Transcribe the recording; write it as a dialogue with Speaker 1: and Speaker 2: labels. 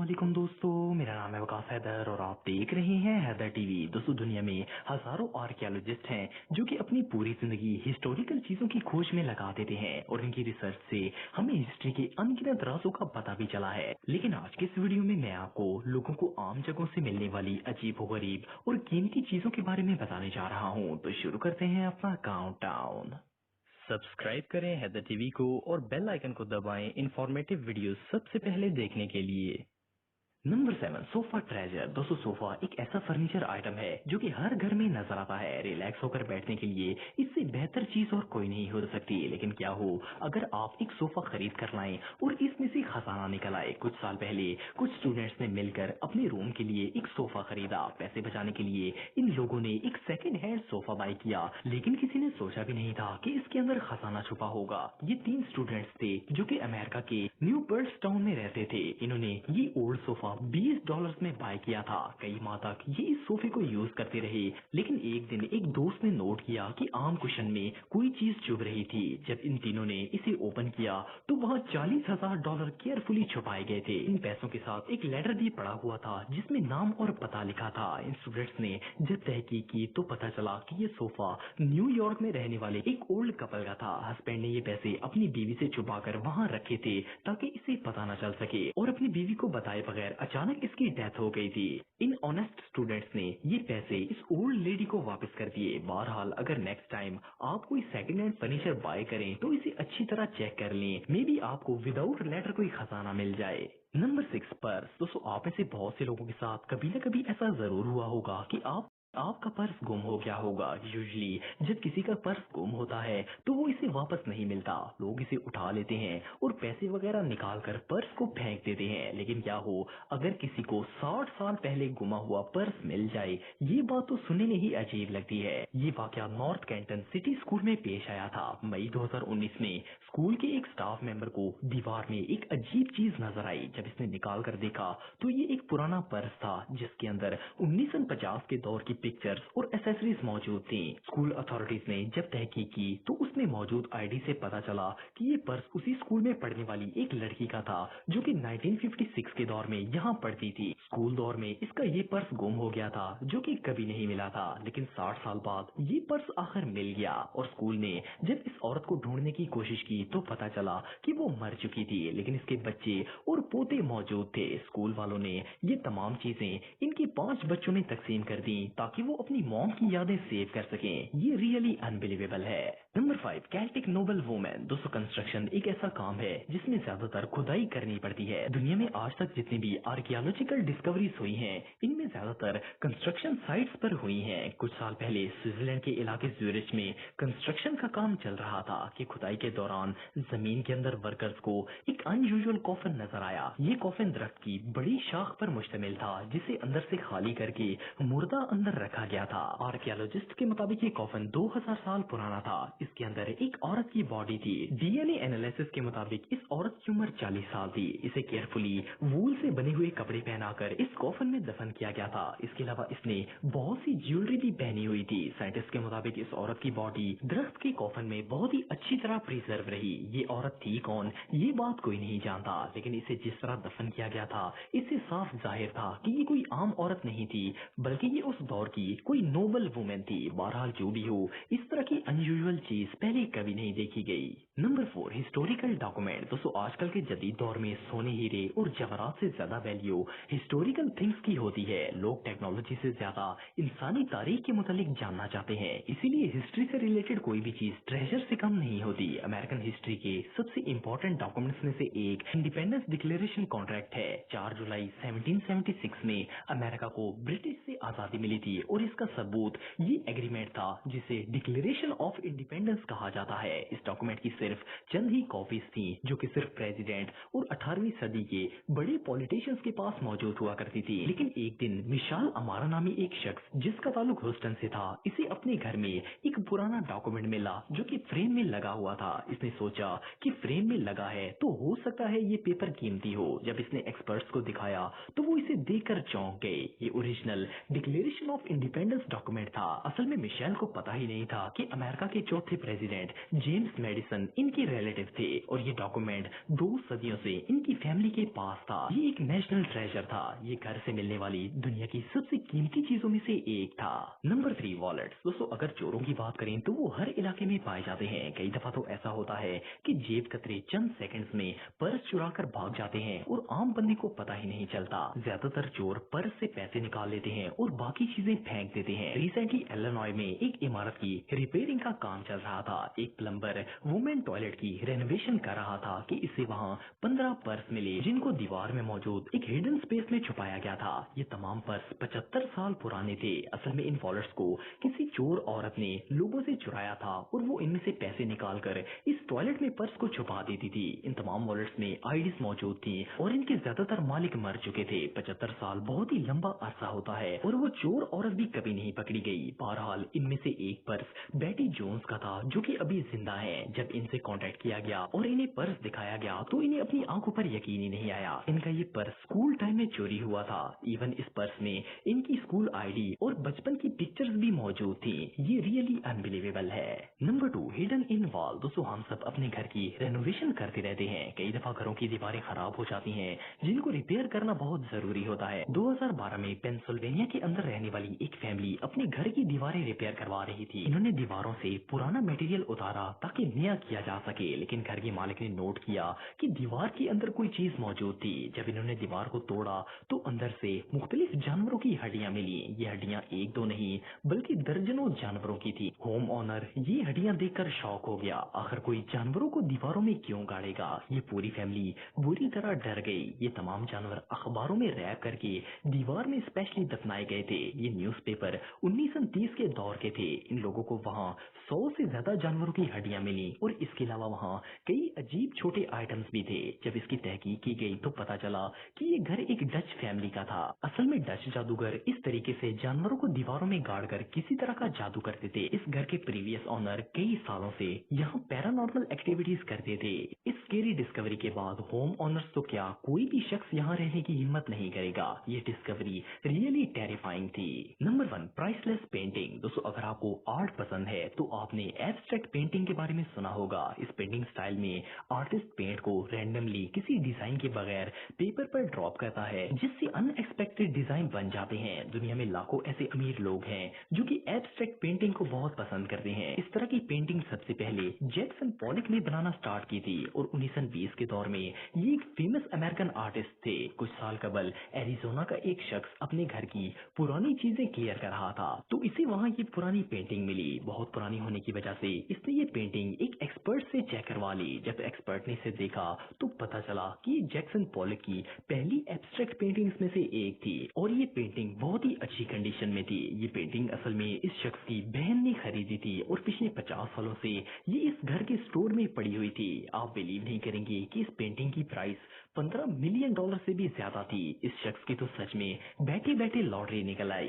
Speaker 1: अस्सलामुअलैकुम दोस्तों, मेरा नाम है वकास हैदर और आप देख रहे हैं हैदर टीवी। दोस्तों, दुनिया में हजारों आर्कियोलॉजिस्ट हैं जो कि अपनी पूरी जिंदगी हिस्टोरिकल चीजों की खोज में लगा देते हैं और इनकी रिसर्च से हमें हिस्ट्री के अनगिनत राजों का पता भी चला है। लेकिन आज के इस वीडियो में मैं आपको लोगों को आम जगहों से मिलने वाली अजीबोगरीब और कीमती चीजों के बारे में बताने जा रहा हूँ। तो शुरू करते हैं अपना काउंटडाउन। सब्सक्राइब करें हैदर टीवी को और बेल आइकन को दबाएं इंफॉर्मेटिव वीडियो सबसे पहले देखने के लिए। Number 7, sofa treasure. दोस्तों, सोफा एक ऐसा फर्नीचर आइटम है जो कि हर घर में नजर आता है। रिलैक्स होकर बैठने के लिए इससे बेहतर चीज और कोई नहीं हो सकती। लेकिन क्या हो अगर आप एक सोफा खरीद कर लाएं और इसमें से खजाना निकल आए। कुछ साल पहले कुछ स्टूडेंट्स ने मिलकर अपने रूम के लिए एक सोफा खरीदा। पैसे बचाने के लिए इन लोगों ने एक सेकंड हैंड सोफा बाय किया, लेकिन किसी ने सोचा भी नहीं था कि इसके अंदर खजाना छुपा होगा। ये 3 स्टूडेंट्स थे जो कि अमेरिका के न्यू बर्ड्स टाउन में रहते थे। इन्होंने ये ओल्ड सोफा $20 में बाय किया था। कई माह तक ये इस सोफे को यूज करते रहे, लेकिन एक दिन एक दोस्त ने नोट किया कि आर्म कुशन में कोई चीज चुभ रही थी। जब इन तीनों ने इसे ओपन किया तो वहाँ $40,000 केयरफुली छुपाए गए थे। इन पैसों के साथ एक लेटर भी पड़ा हुआ था जिसमें नाम और पता लिखा था। इन स्टूडेंट्स ने जब तहकीक की तो पता चला कि ये सोफा न्यूयॉर्क में रहने वाले एक ओल्ड कपल का था। हस्बैंड ने ये पैसे अपनी बीवी से छुपा कर वहाँ रखे थे ताकि इसे पता न चल सके, और अपनी बीवी को बताए बगैर अचानक इसकी डेथ हो गई थी। इन ऑनेस्ट स्टूडेंट्स ने ये पैसे इस ओल्ड लेडी को वापस कर दिए। बहरहाल, अगर नेक्स्ट टाइम आप कोई सेकंड हैंड फर्नीचर बाय करें तो इसे अच्छी तरह चेक कर लें। मे बी आपको विदाउट लेटर कोई खजाना मिल जाए। Number 6, purse. दोस्तों, आप में से बहुत से लोगों के साथ कभी न कभी ऐसा जरूर हुआ होगा कि आपका पर्स गुम हो गया होगा। यूजुअली जब किसी का पर्स गुम होता है तो वो इसे वापस नहीं मिलता। लोग इसे उठा लेते हैं और पैसे वगैरह निकाल कर पर्स को फेंक देते हैं। लेकिन क्या हो अगर किसी को 60 साल पहले गुमा हुआ पर्स मिल जाए। ये बात तो सुनने में ही अजीब लगती है। ये वाकया नॉर्थ कैंटन सिटी स्कूल में पेश आया था। मई 2019 में स्कूल के एक स्टाफ मेंबर को दीवार में एक अजीब चीज नजर आई। जब इसने निकाल कर देखा तो ये एक पुराना पर्स था जिसके अंदर 1950 के दौर की पिक्चर्स और एसेसरीज मौजूद थी। स्कूल अथॉरिटीज ने जब तहकीक की तो उसमें मौजूद आईडी से पता चला कि ये पर्स उसी स्कूल में पढ़ने वाली एक लड़की का था जो कि 1956 के दौर में यहाँ पढ़ती थी। स्कूल दौर में इसका ये पर्स गुम हो गया था जो कि कभी नहीं मिला था। लेकिन 60 साल बाद ये पर्स आखिर मिल गया और स्कूल ने जब इस औरत को ढूंढने की कोशिश की तो पता चला कि वो मर चुकी थी, लेकिन इसके बच्चे और पोते मौजूद थे। स्कूल वालों ने ये तमाम चीजें इनके 5 बच्चों में तकसीम कर दी ताकि वो अपनी मॉम की यादें सेव कर सकें। ये रियली अनबिलीवेबल है। Number 5, Celtic noble women. दोस्तों, कंस्ट्रक्शन एक ऐसा काम है जिसमें ज्यादातर खुदाई करनी पड़ती है। दुनिया में आज तक जितनी भी आर्कियोलॉजिकल डिस्कवरीज हुई हैं, इनमें ज्यादातर कंस्ट्रक्शन साइट्स पर हुई हैं। कुछ साल पहले स्विट्जरलैंड के इलाके ज्यूरिच में कंस्ट्रक्शन का काम चल रहा था कि खुदाई के दौरान जमीन के अंदर वर्कर्स को एक अनयूजुअल कॉफन नजर आया। ये कॉफन दरख्त की बड़ी शाख पर मुश्तमिल था जिसे अंदर से खाली करके मुर्दा अंदर रखा गया था। आर्कियोलॉजिस्ट के मुताबिक ये कॉफन 2000 साल पुराना था। इसके अंदर एक औरत की बॉडी थी। डीएनए एनालिसिस के मुताबिक इस औरत की उम्र 40 साल थी। इसे केयरफुली वूल से बने हुए कपड़े पहनाकर इस कॉफन में दफन किया गया था। इसके अलावा इसने बहुत सी ज्वेलरी भी पहनी हुई थी। साइंटिस्ट के मुताबिक इस औरत की बॉडी दरख्त के कॉफन में बहुत ही अच्छी तरह प्रिजर्व रही। ये औरत थी कौन, ये बात कोई नहीं जानता, लेकिन इसे जिस तरह दफन किया गया था इससे साफ जाहिर था कि ये कोई आम औरत नहीं थी, बल्कि ये उस दौर की कोई नोबल वुमेन थी। बहरहाल जो भी हो, इस तरह की अनयूजुअल चीज पहले कभी नहीं देखी गई। Number 4, historical document. दोस्तों, आजकल के जदीद दौर में सोने, हीरे और जवाहरात से ज्यादा वैल्यू हिस्टोरिकल थिंग्स की होती है। लोग टेक्नोलॉजी से ज्यादा इंसानी तारीख के मुतालिक जानना चाहते हैं, इसीलिए हिस्ट्री से रिलेटेड कोई भी चीज ट्रेजर से कम नहीं होती। अमेरिकन हिस्ट्री के सबसे इंपॉर्टेंट डॉक्यूमेंट्स में से एक इंडिपेंडेंस डिक्लेरेशन कॉन्ट्रैक्ट है। 4 जुलाई 1776 में अमेरिका को ब्रिटिश से आजादी मिली थी और इसका सबूत ये एग्रीमेंट था जिसे डिक्लेरेशन ऑफ इंडिपेंडेंस कहा जाता है। इस डॉक्यूमेंट की सिर्फ चंद ही कॉपीज थी जो कि सिर्फ प्रेसिडेंट और 18वीं सदी के बड़े पॉलिटिशियंस के पास मौजूद हुआ करती थी। लेकिन एक दिन मिशाल अमारा नामी एक शख्स जिसका ताल्लुक ह्यूस्टन से था, इसे अपने घर में एक पुराना डॉक्यूमेंट मिला जो कि फ्रेम में लगा हुआ था। इसने सोचा कि फ्रेम में लगा है तो हो सकता है ये पेपर कीमती हो। जब इसने एक्सपर्ट्स को दिखाया तो वो इसे देखकर चौंक गए। ये original declaration of of independence document था। असल में मिशेल को पता ही नहीं था कि अमेरिका के चौथे प्रेसिडेंट जेम्स मेडिसन इनके रिलेटिव थे और ये डॉक्यूमेंट 2 सदियों से इनकी फैमिली के पास था। ये एक नेशनल ट्रेजर था। ये घर से मिलने वाली दुनिया की सबसे कीमती चीजों में से एक था। Number 3, wallets. दोस्तों, अगर चोरों की बात करें तो वो हर इलाके में पाए जाते हैं। कई दफा तो ऐसा होता है कि जेब कतरे चंद सेकंड्स में पर्स चुरा कर भाग जाते हैं और आम बंदे को पता ही नहीं चलता। ज्यादातर चोर पर्स से पैसे निकाल लेते हैं और बाकी चीजें फेंक देते हैं। रिसेंटली इलिनॉय में एक इमारत की रिपेयरिंग का काम चल रहा था। एक प्लम्बर वुमेन टॉयलेट की रेनोवेशन कर रहा था कि इसे वहाँ 15 पर्स मिले जिनको दीवार में मौजूद एक हिडन स्पेस में छुपाया गया था। ये तमाम पर्स 75 साल पुराने थे। असल में इन वॉलेट्स को किसी चोर औरत ने लोगों से चुराया था और वो इनमें से पैसे निकाल कर इस टॉयलेट में पर्स को छुपा देती थी। इन तमाम वॉलेट्स में आईडीज मौजूद थी और इनके ज्यादातर मालिक मर चुके थे। 75 साल बहुत ही लंबा अरसा होता है और वो चोर औरत भी कभी नहीं पकड़ी गई। बहरहाल इनमें से एक पर्स बेटी जोन्स का था जो कि अभी जिंदा है। जब इनसे कांटेक्ट किया गया और इन्हें पर्स दिखाया गया तो इन्हें अपनी आंखों पर यकीन ही नहीं आया। इनका ये पर्स स्कूल टाइम में चोरी हुआ था। इवन इस पर्स में इनकी स्कूल आईडी और बचपन की पिक्चर्स भी मौजूद थी। ये रियली अनबिलीवेबल है। Number 2, hidden in wall. दोस्तों, हम सब अपने घर की रेनोवेशन करते रहते हैं। कई दफा घरों की दीवारें खराब हो जाती हैं जिनको रिपेयर करना बहुत जरूरी होता है। 2012 में पेंसिल्वेनिया के अंदर रहने वाली एक फैमिली अपने घर की दीवारें रिपेयर करवा रही थी। इन्होंने दीवारों से पुराना मटेरियल उतारा ताकि नया किया जा सके, लेकिन घर के मालिक ने नोट किया कि दीवार के अंदर कोई चीज मौजूद थी। जब इन्होंने दीवार को तोड़ा तो अंदर से मुख्तलिफ जानवरों की हड्डियां मिली। ये हड्डियां एक दो नहीं बल्कि दर्जनों जानवरों की थी। होम ऑनर ये हड्डियां देखकर शॉक हो गया। आखिर कोई जानवरों को दीवारों में क्यों गाड़ेगा? ये पूरी फैमिली बुरी तरह डर गई। ये तमाम जानवर अखबारों में रैप करके दीवार में स्पेशली दफनाए गए थे। ये न्यूज़पेपर 1930 के दौर के थे। इन लोगों को वहाँ 100 से ज्यादा जानवरों की हड्डियां मिली और इसके अलावा वहाँ कई अजीब छोटे आइटम्स भी थे। जब इसकी तहकीक की गई तो पता चला कि ये घर एक डच फैमिली का था। असल में डच जादूगर इस तरीके से जानवरों को दीवारों में गाड़ कर किसी तरह का जादू करते थे। इस घर के प्रीवियस ऑनर कई सालों से यहाँ पैरानॉर्मल एक्टिविटीज करते थे। इस स्केरी डिस्कवरी के बाद होम ऑनर्स तो क्या कोई भी शख्स यहाँ रहने की हिम्मत नहीं करेगा। ये डिस्कवरी रियली टेरिफाइंग थी। Number 1, priceless painting. दोस्तों, अगर आपको आर्ट पसंद है तो आपने एब्स्ट्रैक्ट पेंटिंग के बारे में सुना होगा। इस पेंटिंग स्टाइल में आर्टिस्ट पेंट को रैंडमली किसी डिजाइन के बगैर पेपर पर ड्रॉप करता है जिससे अनएक्सपेक्टेड डिजाइन बन जाते हैं। दुनिया में लाखों ऐसे अमीर लोग हैं जो कि एब्स्ट्रैक्ट पेंटिंग को बहुत पसंद करते हैं। इस तरह की पेंटिंग सबसे पहले जैक्सन पॉलिक ने बनाना स्टार्ट की थी और 1920 के दौर में ये एक फेमस अमेरिकन आर्टिस्ट थे। कुछ साल कबल एरिजोना का एक शख्स अपने घर की पुरानी चीजें क्लियर कर रहा था तो इसे वहाँ ये पुरानी पेंटिंग मिली। बहुत पुरानी होने की वजह से इसने ये पेंटिंग एक एक्सपर्ट से चेक करवा ली। जब एक्सपर्ट ने इसे देखा तो पता चला कि ये जैक्सन पॉलिक की पहली एब्स्ट्रैक्ट पेंटिंग्स में से एक थी और ये पेंटिंग बहुत ही अच्छी कंडीशन में थी। ये पेंटिंग असल में इस शख्स की बहन ने खरीदी थी और पिछले 50 सालों से ये इस घर के स्टोर में पड़ी हुई थी। आप बिलीव नहीं करेंगे कि इस पेंटिंग की प्राइस $15 मिलियन से भी ज्यादा थी। इस शख्स की तो सच में बैठे बैठे लॉटरी निकल आई।